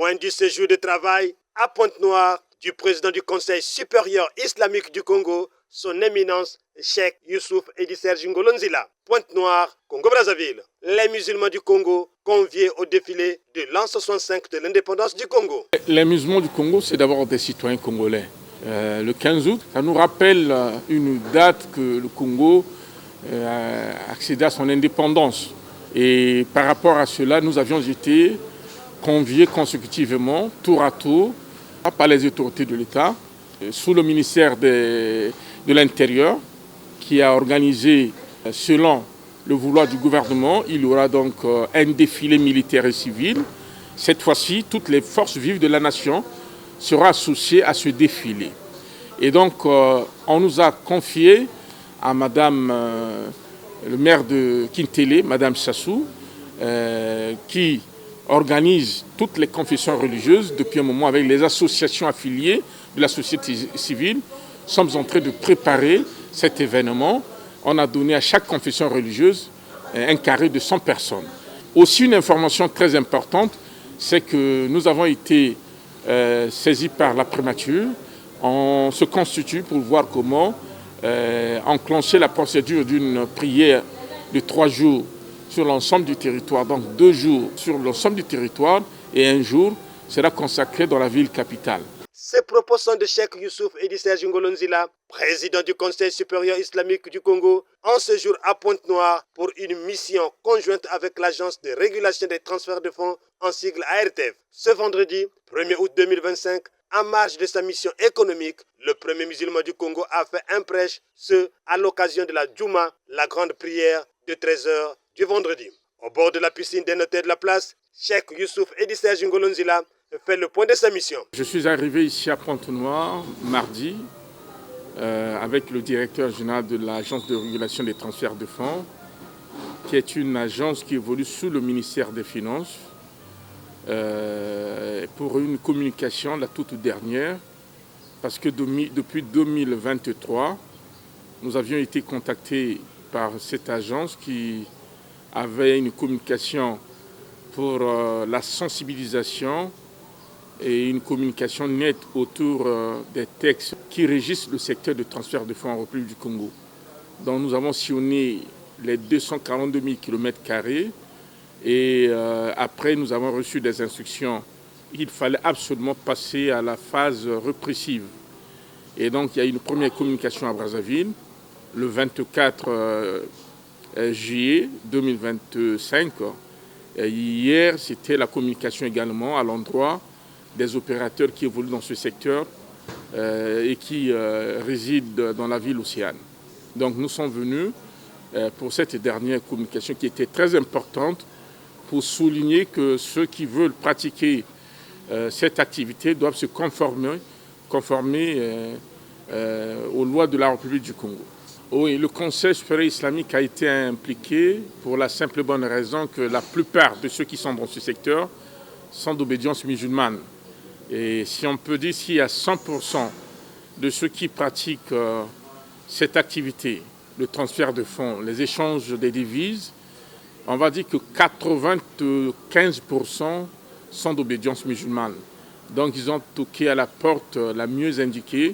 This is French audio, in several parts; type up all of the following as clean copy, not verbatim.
Point du séjour de travail à Pointe-Noire du président du Conseil supérieur islamique du Congo, son éminence Cheikh Youssouf Edi Serge Ngolonzila. Pointe-Noire, Congo-Brazzaville. Les musulmans du Congo conviés au défilé de l'an 65 de l'indépendance du Congo. Les musulmans du Congo, c'est d'abord des citoyens congolais. Le 15 août, ça nous rappelle une date que le Congo a accédé à son indépendance. Et par rapport à cela, nous avions été conviés consécutivement, tour à tour, par les autorités de l'État, sous le ministère de l'Intérieur, qui a organisé, selon le vouloir du gouvernement, il y aura donc un défilé militaire et civil. Cette fois-ci, toutes les forces vives de la nation seront associées à ce défilé. Et donc, on nous a confié à Madame le maire de Kintélé, Madame Sassou, qui organise toutes les confessions religieuses depuis un moment avec les associations affiliées de la société civile. Nous sommes en train de préparer cet événement. On a donné à chaque confession religieuse un carré de 100 personnes. Aussi, une information très importante, c'est que nous avons été saisis par la prémature. On se constitue pour voir comment enclencher la procédure d'une prière de 3 jours sur l'ensemble du territoire, donc 2 jours sur l'ensemble du territoire et 1 jour sera consacré dans la ville capitale. Ces propos sont de Cheikh Youssouf Edi Serge Ngolonzila, président du Conseil supérieur islamique du Congo, en séjour à Pointe-Noire pour une mission conjointe avec l'Agence de régulation des transferts de fonds, en sigle ARTF. Ce vendredi 1er août 2025, en marge de sa mission économique, le premier musulman du Congo a fait un prêche, ce à l'occasion de la Djouma, la grande prière de 13h du vendredi. Au bord de la piscine des notaires de la place, Cheikh Youssouf Edi Serge Ngolonzila fait le point de sa mission. Je suis arrivé ici à Pointe-Noire mardi avec le directeur général de l'Agence de régulation des transferts de fonds, qui est une agence qui évolue sous le ministère des Finances, pour une communication, la toute dernière, parce que depuis 2023, nous avions été contactés par cette agence qui avait une communication pour la sensibilisation et une communication nette autour des textes qui régissent le secteur de transfert de fonds en République du Congo. Donc nous avons sillonné les 242 000 km² et après nous avons reçu des instructions. Il fallait absolument passer à la phase répressive. Et donc il y a eu une première communication à Brazzaville le 24 juillet 2025. Et hier, c'était la communication également à l'endroit des opérateurs qui évoluent dans ce secteur et qui résident dans la ville Océane. Donc nous sommes venus pour cette dernière communication qui était très importante pour souligner que ceux qui veulent pratiquer cette activité doivent se conformer aux lois de la République du Congo. Oui, le Conseil supérieur islamique a été impliqué pour la simple et bonne raison que la plupart de ceux qui sont dans ce secteur sont d'obédience musulmane. Et si on peut dire s'il y a 100% de ceux qui pratiquent cette activité, le transfert de fonds, les échanges des devises, on va dire que 95% sont d'obédience musulmane. Donc ils ont toqué à la porte la mieux indiquée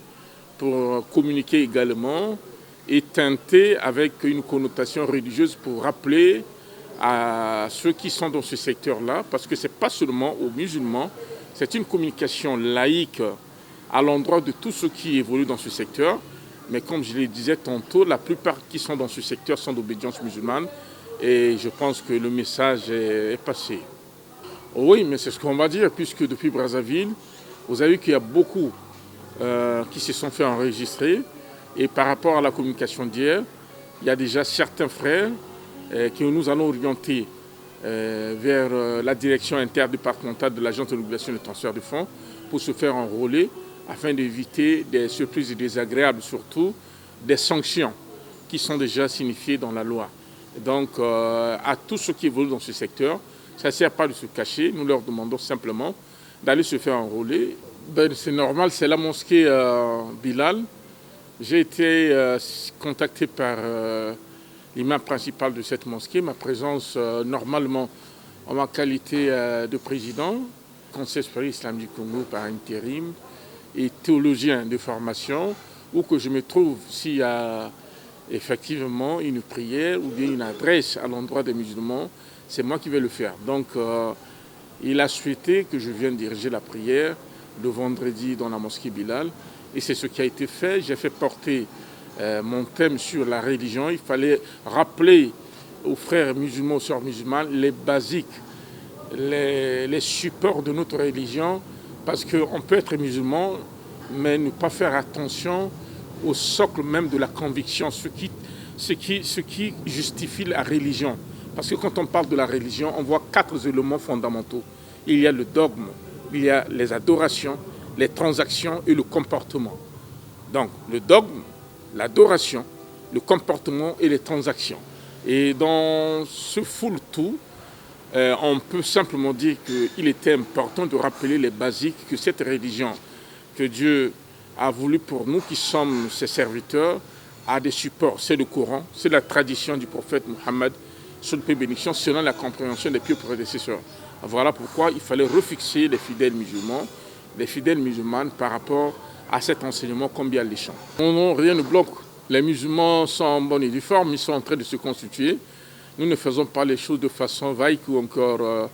pour communiquer également et teinté avec une connotation religieuse pour rappeler à ceux qui sont dans ce secteur-là, parce que ce n'est pas seulement aux musulmans, c'est une communication laïque à l'endroit de tous ceux qui évoluent dans ce secteur. Mais comme je le disais tantôt, la plupart qui sont dans ce secteur sont d'obédience musulmane et je pense que le message est passé. Oui, mais c'est ce qu'on va dire, puisque depuis Brazzaville, vous avez vu qu'il y a beaucoup qui se sont fait enregistrer. Et par rapport à la communication d'hier, il y a déjà certains frères que nous allons orienter vers la direction interdépartementale de l'Agence de régulation des transferts de fonds pour se faire enrôler afin d'éviter des surprises désagréables, surtout des sanctions qui sont déjà signifiées dans la loi. Donc à tous ceux qui évoluent dans ce secteur, ça ne sert pas de se cacher, nous leur demandons simplement d'aller se faire enrôler. C'est normal, c'est la mosquée Bilal. J'ai été contacté par l'imam principal de cette mosquée. Ma présence, normalement, en ma qualité de président, Conseil supérieur islamique du Congo par intérim et théologien de formation, où que je me trouve, s'il y a effectivement une prière ou bien une adresse à l'endroit des musulmans, c'est moi qui vais le faire. Donc il a souhaité que je vienne diriger la prière le vendredi dans la mosquée Bilal, et c'est ce qui a été fait. J'ai fait porter mon thème sur la religion. Il fallait rappeler aux frères musulmans, aux sœurs musulmanes, les basiques, les supports de notre religion, parce qu'on peut être musulman, mais ne pas faire attention au socle même de la conviction, ce qui justifie la religion. Parce que quand on parle de la religion, on voit 4 éléments fondamentaux. Il y a le dogme, il y a les adorations, les transactions et le comportement. Donc le dogme, l'adoration, le comportement et les transactions. Et dans ce full tout, on peut simplement dire qu'il était important de rappeler les basiques que cette religion que Dieu a voulu pour nous qui sommes ses serviteurs a des supports. C'est le Coran, c'est la tradition du prophète Mohammed, sur le paix bénédiction, selon la compréhension des pieux prédécesseurs. Voilà pourquoi il fallait refixer les fidèles musulmans, les fidèles musulmanes par rapport à cet enseignement combien alléchant. Non, rien ne bloque. Les musulmans sont en bonne et due forme, ils sont en train de se constituer. Nous ne faisons pas les choses de façon vague ou encore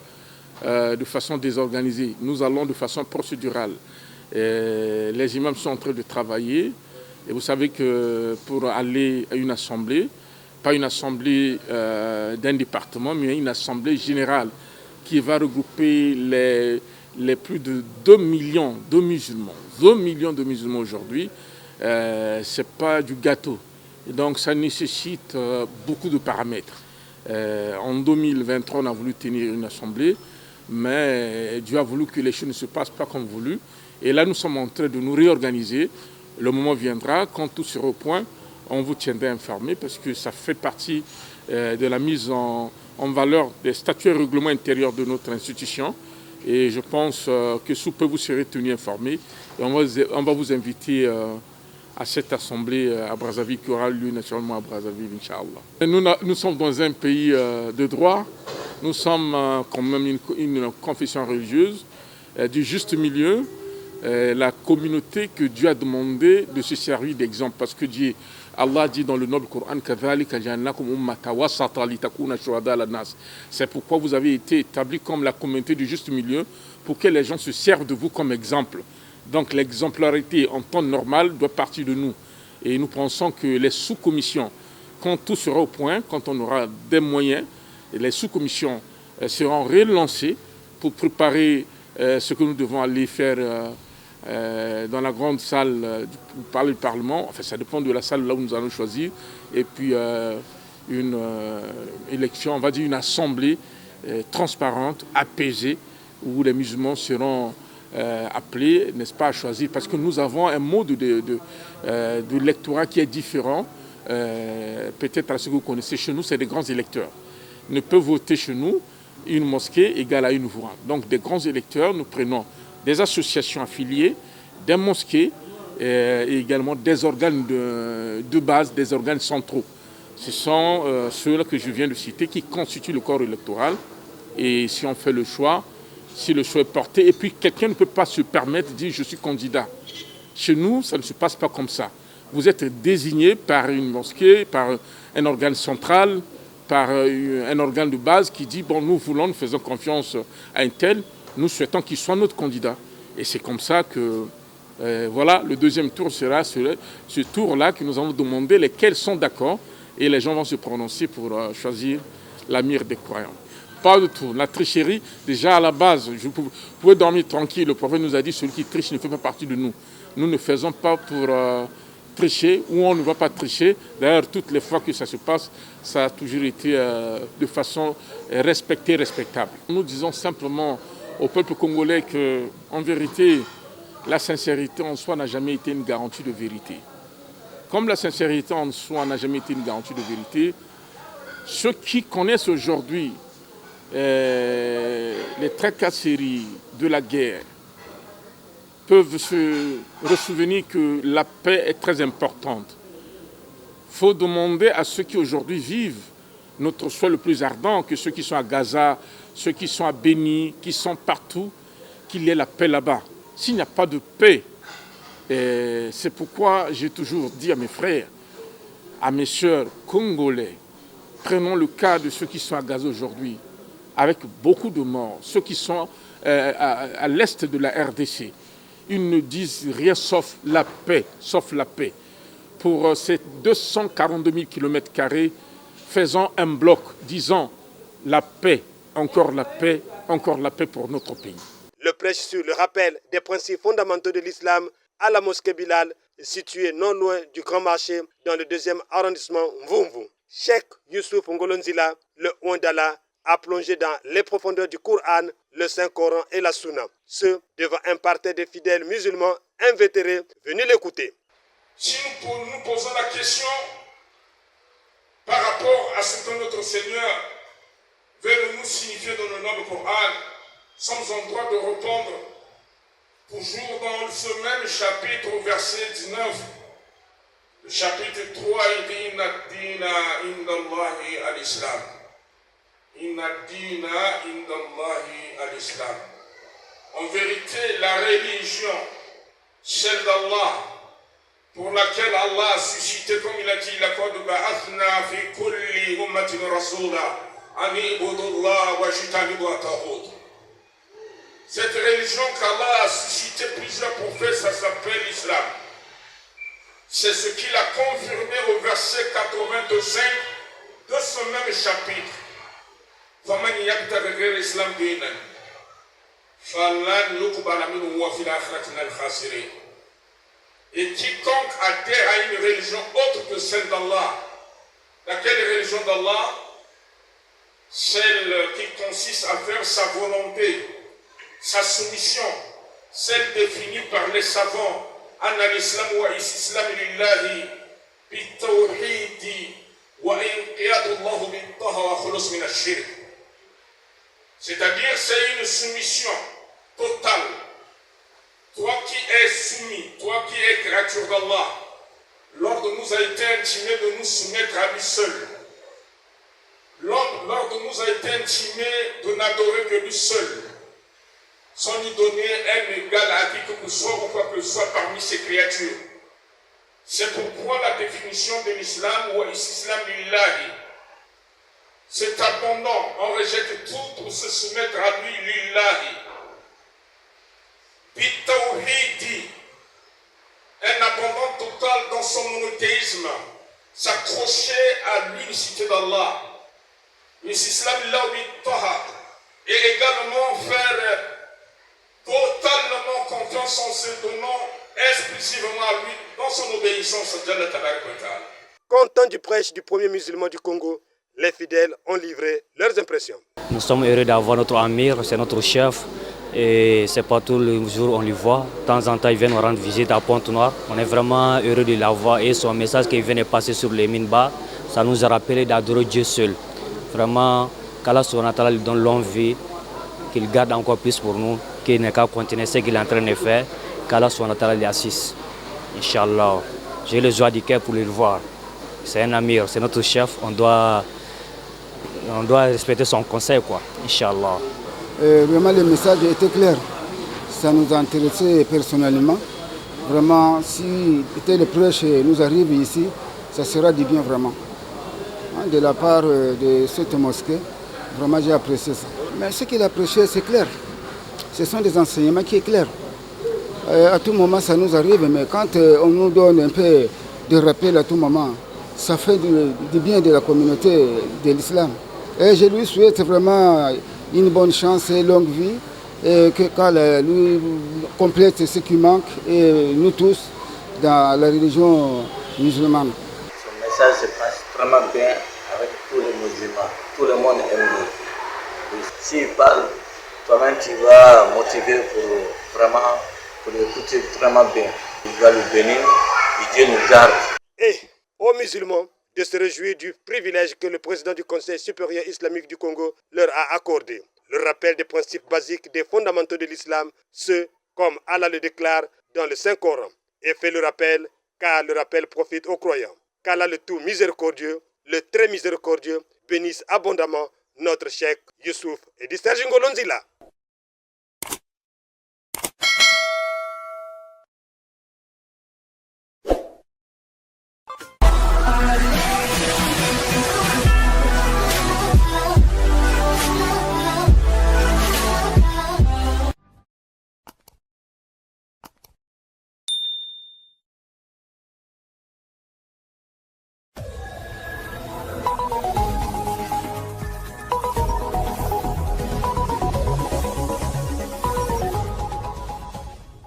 de façon désorganisée. Nous allons de façon procédurale. Et les imams sont en train de travailler. Et vous savez que pour aller à une assemblée, pas une assemblée d'un département, mais une assemblée générale qui va regrouper les plus de 2 millions de musulmans. 2 millions de musulmans aujourd'hui, ce n'est pas du gâteau. Et donc ça nécessite beaucoup de paramètres. En 2023, on a voulu tenir une assemblée, mais Dieu a voulu que les choses ne se passent pas comme voulu. Et là, nous sommes en train de nous réorganiser. Le moment viendra, quand tout sera au point, on vous tiendra informé parce que ça fait partie de la mise en valeur des statuts et règlements intérieurs de notre institution. Et je pense que sous peu, vous serez tenus informés. Et on va vous inviter à cette assemblée à Brazzaville qui aura lieu naturellement à Brazzaville, Inch'Allah. Nous sommes dans un pays de droit. Nous sommes quand même une confession religieuse du juste milieu. La communauté que Dieu a demandé de se servir d'exemple. Parce que Allah dit dans le noble Coran, c'est pourquoi vous avez été établis comme la communauté du juste milieu, pour que les gens se servent de vous comme exemple. Donc l'exemplarité en temps normal doit partir de nous. Et nous pensons que les sous-commissions, quand tout sera au point, quand on aura des moyens, les sous-commissions seront relancées pour préparer ce que nous devons aller faire dans la grande salle du Parlement. Enfin, ça dépend de la salle là où nous allons choisir. Et puis une élection, on va dire une assemblée transparente, apaisée, où les musulmans seront appelés, n'est-ce pas, à choisir. Parce que nous avons un mode de lectorat qui est différent. Peut-être à ce que vous connaissez chez nous, c'est des grands électeurs. Ils ne peuvent voter chez nous une mosquée égale à une voix. Donc des grands électeurs, nous prenons des associations affiliées, des mosquées et également des organes de base, des organes centraux. Ce sont ceux-là que je viens de citer qui constituent le corps électoral. Et si on fait le choix, si le choix est porté, et puis quelqu'un ne peut pas se permettre de dire je suis candidat. Chez nous, ça ne se passe pas comme ça. Vous êtes désigné par une mosquée, par un organe central, par un organe de base qui dit bon, nous faisons confiance à un tel, nous souhaitons qu'il soit notre candidat. Et c'est comme ça que, voilà, le deuxième tour sera ce tour-là que nous allons demander lesquels sont d'accord et les gens vont se prononcer pour choisir l'amir des croyants. Pas du tout. La tricherie, déjà à la base, vous pouvez dormir tranquille. Le prophète nous a dit celui qui triche ne fait pas partie de nous. Nous ne faisons pas pour tricher ou on ne va pas tricher. D'ailleurs, toutes les fois que ça se passe, ça a toujours été de façon respectée, respectable. Nous disons simplement au peuple congolais qu'en vérité, la sincérité en soi n'a jamais été une garantie de vérité. Comme la sincérité en soi n'a jamais été une garantie de vérité, ceux qui connaissent aujourd'hui les tracasseries de la guerre peuvent se ressouvenir que la paix est très importante. Il faut demander à ceux qui aujourd'hui vivent notre souhait le plus ardent, que ceux qui sont à Gaza, ceux qui sont à Béni, qui sont partout, qu'il y ait la paix là-bas. S'il n'y a pas de paix, c'est pourquoi j'ai toujours dit à mes frères, à mes sœurs congolais, prenons le cas de ceux qui sont à Gaza aujourd'hui, avec beaucoup de morts, ceux qui sont à l'est de la RDC. Ils ne disent rien sauf la paix, Pour ces 242 000 km², faisons un bloc, disant la paix, encore la paix pour notre pays. Le prêche sur le rappel des principes fondamentaux de l'islam à la mosquée Bilal, située non loin du Grand Marché dans le 2e arrondissement Mvumvu. Cheikh Youssouf Ngolonzila, le Ouandala, a plongé dans les profondeurs du Coran, le Saint-Coran et la Sunna. Ce devant un parterre de fidèles musulmans invétérés venus l'écouter. Si nous posons la question par rapport à ce que notre Seigneur veut nous signifier dans le nom du Coran, sommes en droit de répondre toujours dans ce même chapitre, au verset 19. Le chapitre 3, il dit Inna dina indallahi al-Islam. Inna dina indallahi al-Islam. En vérité, la religion, celle d'Allah, pour laquelle Allah a suscité, comme il a dit, laqad ba'athna fi kulli ummatin rasula an ibudullah wa jtanibu at-taghut. Cette religion qu'Allah a suscité plusieurs prophètes, ça s'appelle l'islam. C'est ce qu'il a confirmé au verset 85 de ce même chapitre. فَمَنْ يَبْتَغِ غَيْرَ الْإِسْلَامِ دِينًا فَلَنْ يُقْبَلَ مِنْهُ وَفِي الْآخِرَةِ مِنَ الْخَاسِرِينَ. Et quiconque adhère à une religion autre que celle d'Allah, laquelle religion d'Allah? Celle qui consiste à faire sa volonté, sa soumission, celle définie par les savants. أن الإسلام والاستسلام لله بالتوحيد وإنقياد الله بالطاعة وخلوص من الشرك. C'est-à-dire, c'est une soumission totale. Toi qui es soumis, toi qui es créature d'Allah, l'ordre nous a été intimé de nous soumettre à lui seul. L'ordre nous a été intimé de n'adorer que lui seul, sans lui donner un égal à qui que ce soit ou quoi que ce soit parmi ses créatures. C'est pourquoi la définition de l'islam ou l'islam lillahi, c'est abandon, on rejette tout pour se soumettre à lui lillahi. Bitawhidi, un abandon total dans son monothéisme, s'accrocher à l'unicité d'Allah. L'islam lillahi bittaha, et également faire totalement confiance en se donnant exclusivement à lui dans son obéissance à Jalla Tabarak wa Ta'ala. Content du prêche du premier musulman du Congo, les fidèles ont livré leurs impressions. Nous sommes heureux d'avoir notre amir, c'est notre chef. Et c'est pas tous les jours on le voit. De temps en temps, il vient nous rendre visite à Pointe-Noire. On est vraiment heureux de l'avoir. Et son message qu'il vient de passer sur les minbars, ça nous a rappelé d'adorer Dieu seul. Vraiment, qu'Allah lui donne longue vie, qu'il garde encore plus pour nous, qu'il n'est qu'à continuer ce qu'il est en train de faire, qu'Allah l'assiste. Inch'Allah. J'ai le joie du cœur pour le voir. C'est un amir, c'est notre chef. On doit respecter son conseil, quoi. Inch'Allah. Vraiment, le message était clair. Ça nous a intéressé personnellement. Vraiment, si le prêche nous arrive ici, ça sera du bien vraiment. De la part de cette mosquée, vraiment j'ai apprécié ça. Mais ce qu'il a prêché, c'est clair. Ce sont des enseignements qui sont clairs. À tout moment, ça nous arrive, mais quand on nous donne un peu de rappel à tout moment, ça fait du bien de la communauté de l'islam. Et je lui souhaite vraiment une bonne chance et longue vie, et que qu'Allah lui complète ce qui manque, et nous tous, dans la religion musulmane. Son message se passe vraiment bien avec tous les musulmans. Tout le monde aime lui. S'il parle, toi-même tu vas motiver pour l'écouter vraiment bien. Il va le bénir et Dieu nous garde. Et aux musulmans de se réjouir du privilège que le président du Conseil supérieur islamique du Congo leur a accordé. Le rappel des principes basiques des fondamentaux de l'islam, ce comme Allah le déclare dans le Saint-Coran. Et fait le rappel, car le rappel profite aux croyants. Qu'Allah le tout miséricordieux, le très miséricordieux, bénisse abondamment notre cheikh Youssouf Eddy Serge Ngolonzila.